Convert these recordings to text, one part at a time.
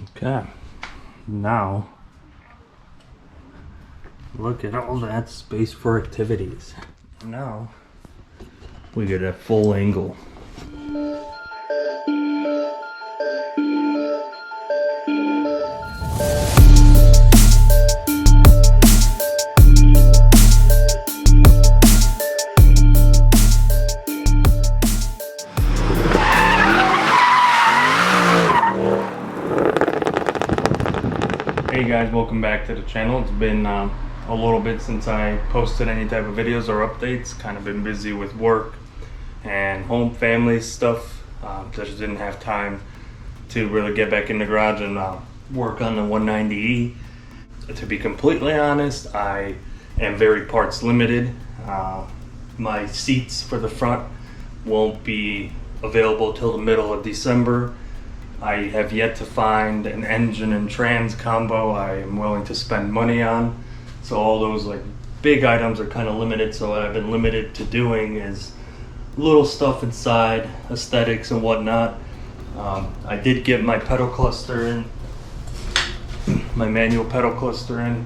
Okay, now look at all that space for activities. Now we get a full angle. Hey guys, welcome back to the channel. It's been a little bit since I posted any type of videos or updates. Kind of been busy with work and home family stuff. Just didn't have time to really get back in the garage and work on the 190E. To be completely honest, I am very parts limited. My seats for the front won't be available till the middle of December. I have yet to find an engine and trans combo I am willing to spend money on. So all those like big items are kind of limited. So what I've been limited to doing is little stuff inside, aesthetics and whatnot. I did get my pedal cluster in, my manual pedal cluster in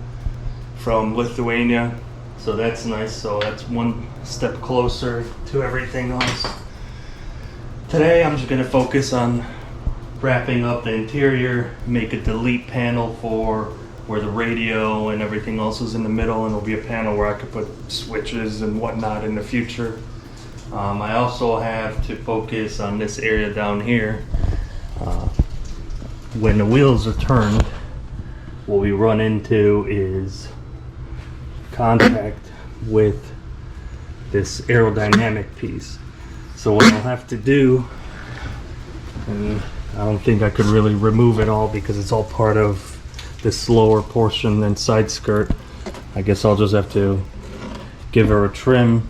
from Lithuania. So that's nice. So that's one step closer to everything else. Today I'm just going to focus on wrapping up the interior, make a delete panel for where the radio and everything else is in the middle, and it'll be a panel where I could put switches and whatnot in the future. I also have to focus on this area down here. When the wheels are turned, what we run into is contact with this aerodynamic piece. So what I'll have to do, and I don't think I could really remove it all because it's all part of this lower portion and side skirt. I guess I'll just have to give her a trim,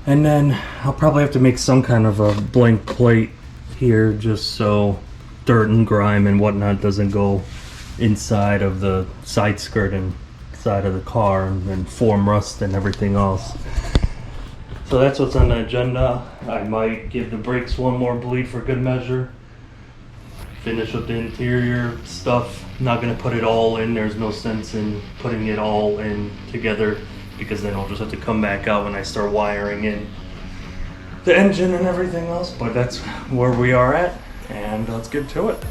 and then I'll probably have to make some kind of a blank plate here just so dirt and grime and whatnot doesn't go inside of the side skirt and side of the car and form rust and everything else. So that's what's on the agenda. I might give the brakes one more bleed for good measure. Finish with the interior stuff. Not gonna put it all in. There's no sense in putting it all in together because then I'll just have to come back out when I start wiring in the engine and everything else. But that's where we are at, and let's get to it.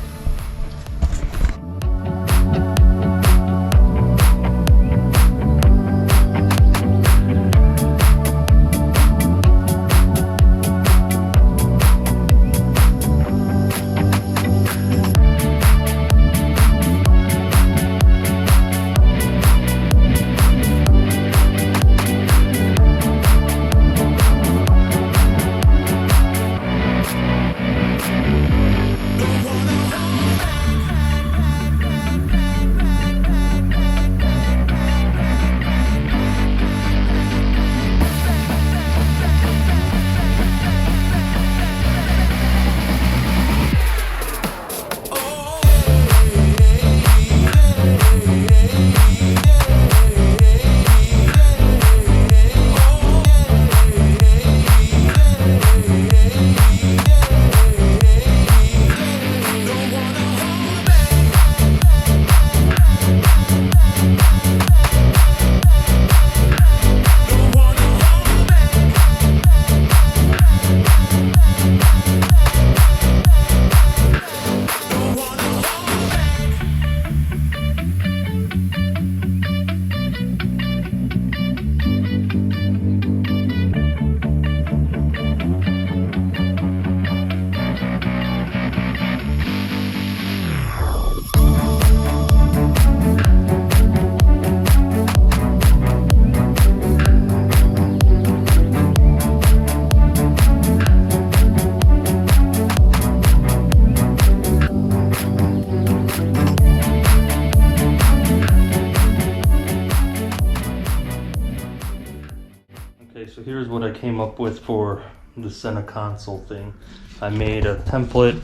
So here's what I came up with for the center console thing. I made a template,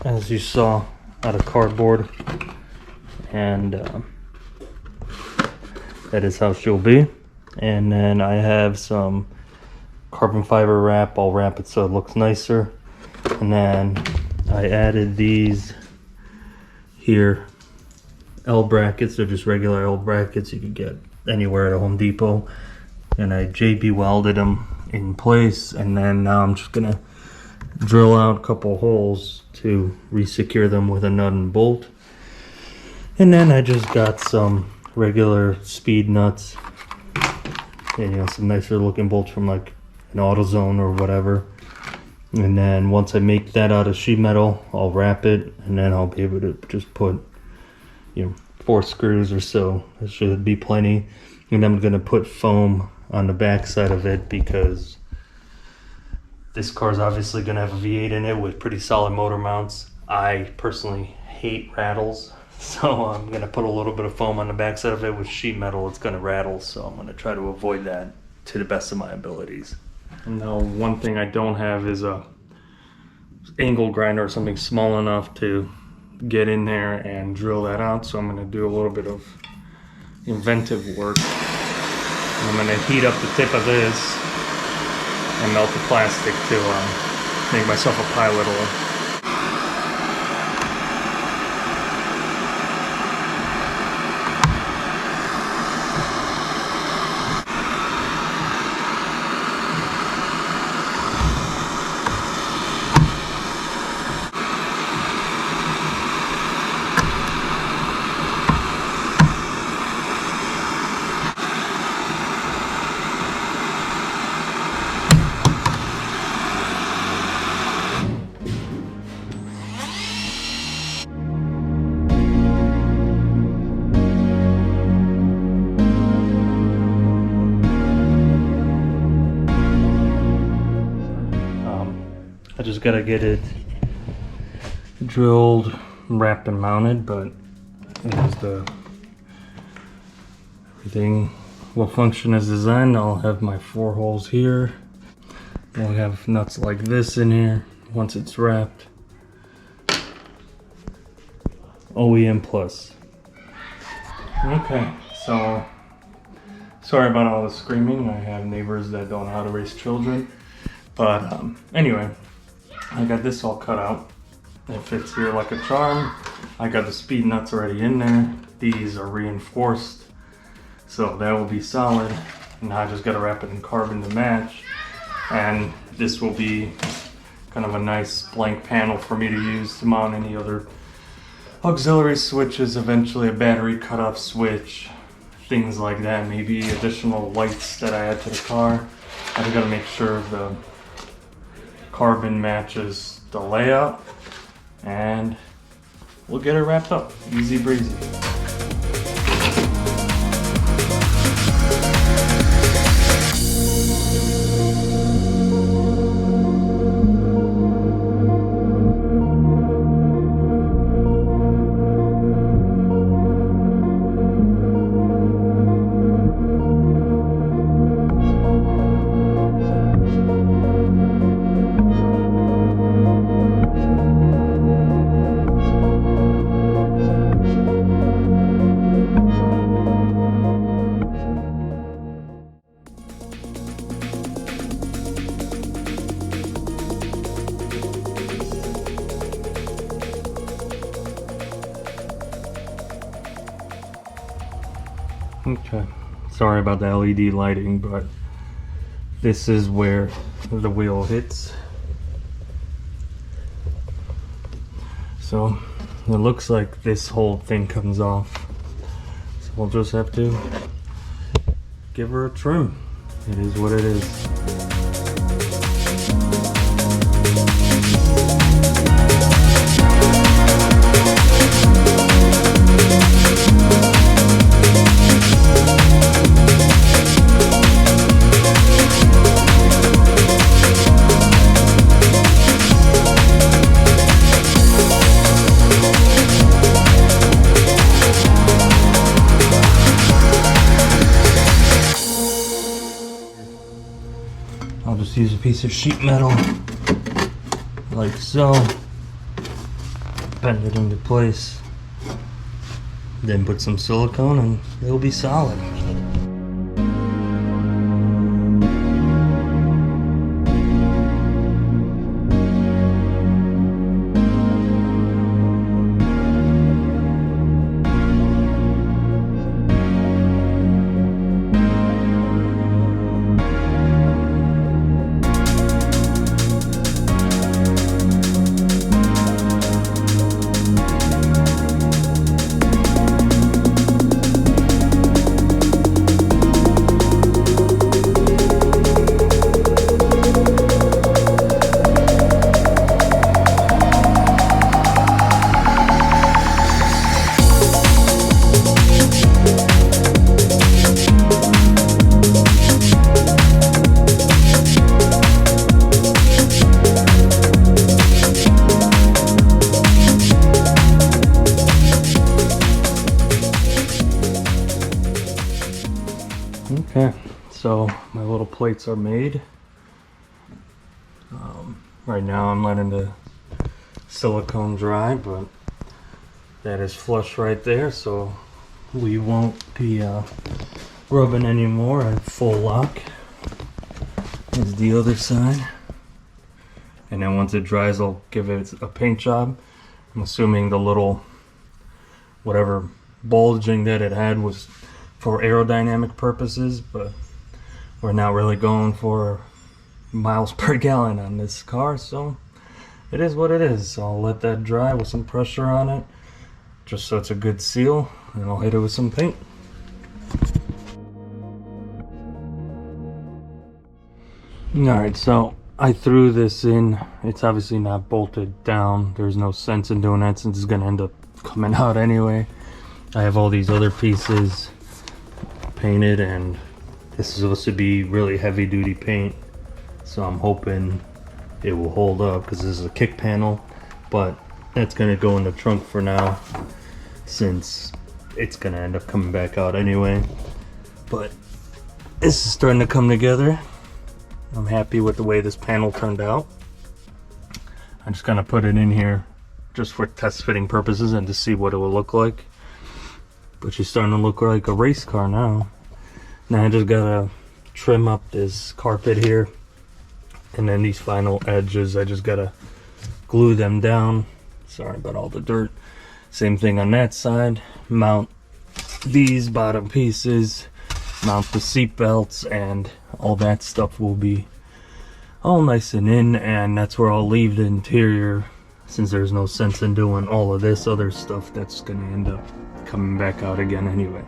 as you saw, out of cardboard, and that is how she'll be. And then I have some carbon fiber wrap. I'll wrap it so it looks nicer. And then I added these here L brackets. They're just regular L brackets you could get anywhere at a Home Depot, and I JB welded them in place, and then now I'm just gonna drill out a couple holes to re-secure them with a nut and bolt. And then I just got some regular speed nuts and, you know, some nicer looking bolts from like an AutoZone or whatever. And then once I make that out of sheet metal, I'll wrap it, and then I'll be able to just put, you know, 4 screws or so. It should be plenty. And I'm gonna put foam on the back side of it because this car is obviously gonna have a V8 in it with pretty solid motor mounts. I personally hate rattles, so I'm gonna put a little bit of foam on the back side of it. With sheet metal, it's gonna rattle, so I'm gonna try to avoid that to the best of my abilities. Now, one thing I don't have is a angle grinder or something small enough to get in there and drill that out, so I'm going to do a little bit of inventive work. I'm going to heat up the tip of this and melt the plastic to make myself a pilot oil. I just gotta get it drilled, wrapped, and mounted, but here's everything will function as designed. I'll have my 4 holes here. We'll have nuts like this in here once it's wrapped. OEM plus. Okay, so sorry about all the screaming. I have neighbors that don't know how to raise children, but anyway. I got this all cut out. It fits here like a charm. I got the speed nuts already in there. These are reinforced, so that will be solid. Now I just got to wrap it in carbon to match, and this will be kind of a nice blank panel for me to use to mount any other auxiliary switches, eventually a battery cutoff switch, things like that. Maybe additional lights that I add to the car. I just got to make sure the carbon matches the layout, and we'll get it wrapped up. Easy breezy. Okay, sorry about the LED lighting, but this is where the wheel hits. So it looks like this whole thing comes off. So we'll just have to give her a trim. It is what it is. I'll just use a piece of sheet metal like so, bend it into place, then put some silicone and it'll be solid. so my little plates are made. Right now I'm letting the silicone dry, but that is flush right there, so we won't be rubbing anymore at full lock. Here's the other side. And then once it dries, I'll give it a paint job. I'm assuming the little whatever bulging that it had was for aerodynamic purposes, but we're not really going for miles per gallon on this car, so it is what it is. So I'll let that dry with some pressure on it, just so it's a good seal, and I'll hit it with some paint. Alright, so I threw this in. It's obviously not bolted down. There's no sense in doing that since it's going to end up coming out anyway. I have all these other pieces painted, and this is supposed to be really heavy duty paint, so I'm hoping it will hold up because this is a kick panel, but that's going to go in the trunk for now since it's going to end up coming back out anyway. But this is starting to come together. I'm happy with the way this panel turned out. I'm just gonna put it in here just for test fitting purposes and to see what it will look like. But she's starting to look like a race car now. Now I just gotta trim up this carpet here, and then these final edges, I just gotta glue them down. Sorry about all the dirt. Same thing on that side. Mount these bottom pieces, mount the seat belts, and all that stuff will be all nice and in, and that's where I'll leave the interior since there's no sense in doing all of this other stuff that's going to end up coming back out again anyway.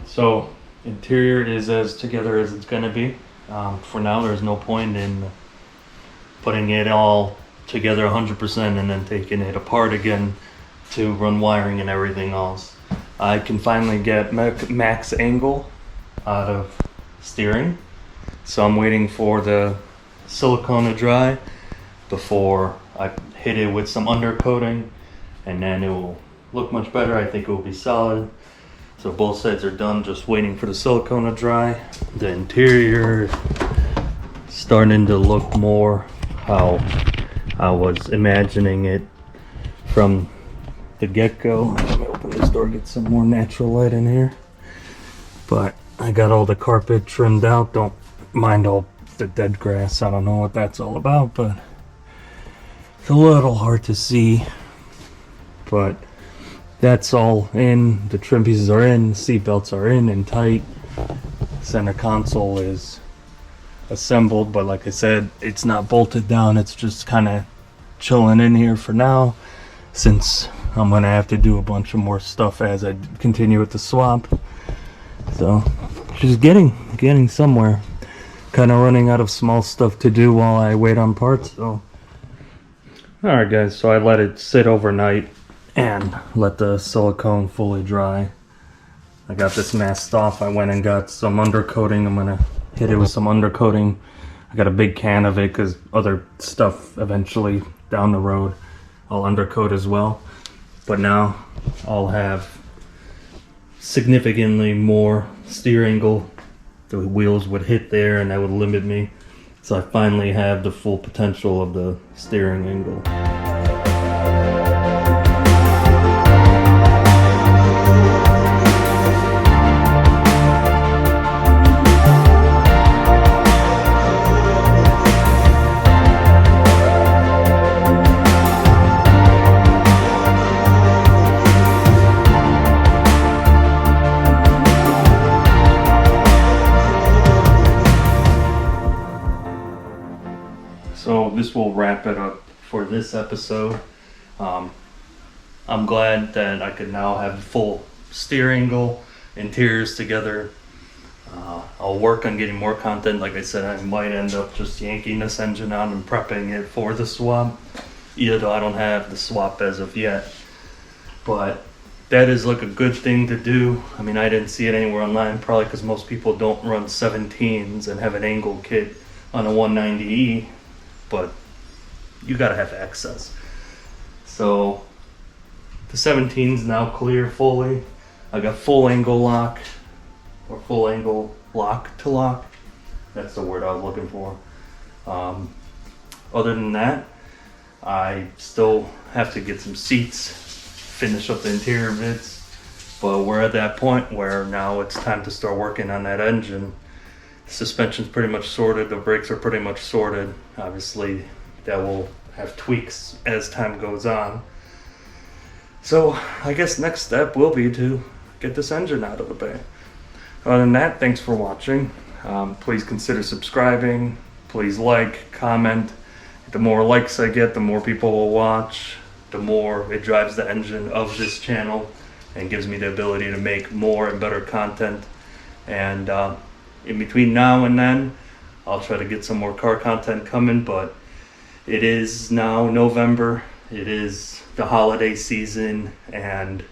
So interior is as together as it's going to be. For now, there's no point in putting it all together 100% and then taking it apart again to run wiring and everything else. I can finally get max angle out of steering, so I'm waiting for the silicone to dry before I hit it with some undercoating, and then it will look much better. I think it will be solid. So both sides are done, just waiting for the silicone to dry. The interior starting to look more how I was imagining it from the get-go. Let me open this door, get some more natural light in here. But I got all the carpet trimmed out. Don't mind all the dead grass. I don't know what that's all about, but it's a little hard to see. But that's all in. The trim pieces are in, seat belts are in and tight. Center console is assembled, but like I said, it's not bolted down. It's just kind of chilling in here for now, since I'm gonna have to do a bunch of more stuff as I continue with the swap. So just getting somewhere. Kind of running out of small stuff to do while I wait on parts. So alright guys, so I let it sit overnight and let the silicone fully dry. I got this masked off. I went and got some undercoating. I'm gonna hit it with some undercoating. I got a big can of it because other stuff eventually down the road I'll undercoat as well. But now I'll have significantly more steer angle. The wheels would hit there and that would limit me. So I finally have the full potential of the steering angle. So this will wrap it up for this episode. I'm glad that I could now have full steer angle, interiors together. I'll work on getting more content. Like I said, I might end up just yanking this engine out and prepping it for the swap, even though I don't have the swap as of yet. But that is like a good thing to do. I mean, I didn't see it anywhere online, probably because most people don't run 17s and have an angle kit on a 190E, but you gotta have access. So the 17's now clear fully. I got full angle lock, or full angle lock to lock. That's the word I was looking for. Other than that, I still have to get some seats, finish up the interior bits, but we're at that point where now it's time to start working on that engine. The suspension's pretty much sorted, the brakes are pretty much sorted. Obviously, that will have tweaks as time goes on. So I guess next step will be to get this engine out of the bay. Other than that, thanks for watching. Please consider subscribing. Please like, comment. The more likes I get, the more people will watch, the more it drives the engine of this channel and gives me the ability to make more and better content. And in between now and then, I'll try to get some more car content coming, but it is now November. It is the holiday season, and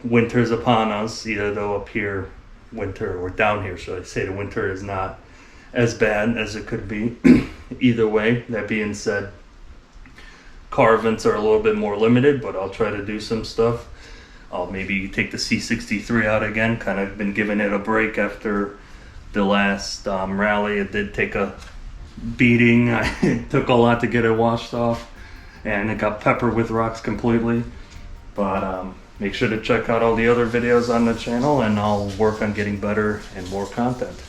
winter's upon us, either though up here winter, or down here should I say, the winter is not as bad as it could be. Either way, that being said, car events are a little bit more limited, but I'll try to do some stuff. I'll maybe take the C63 out again, kind of been giving it a break after the last rally. It did take a beating. It took a lot to get it washed off, and it got peppered with rocks completely. But make sure to check out all the other videos on the channel, and I'll work on getting better and more content.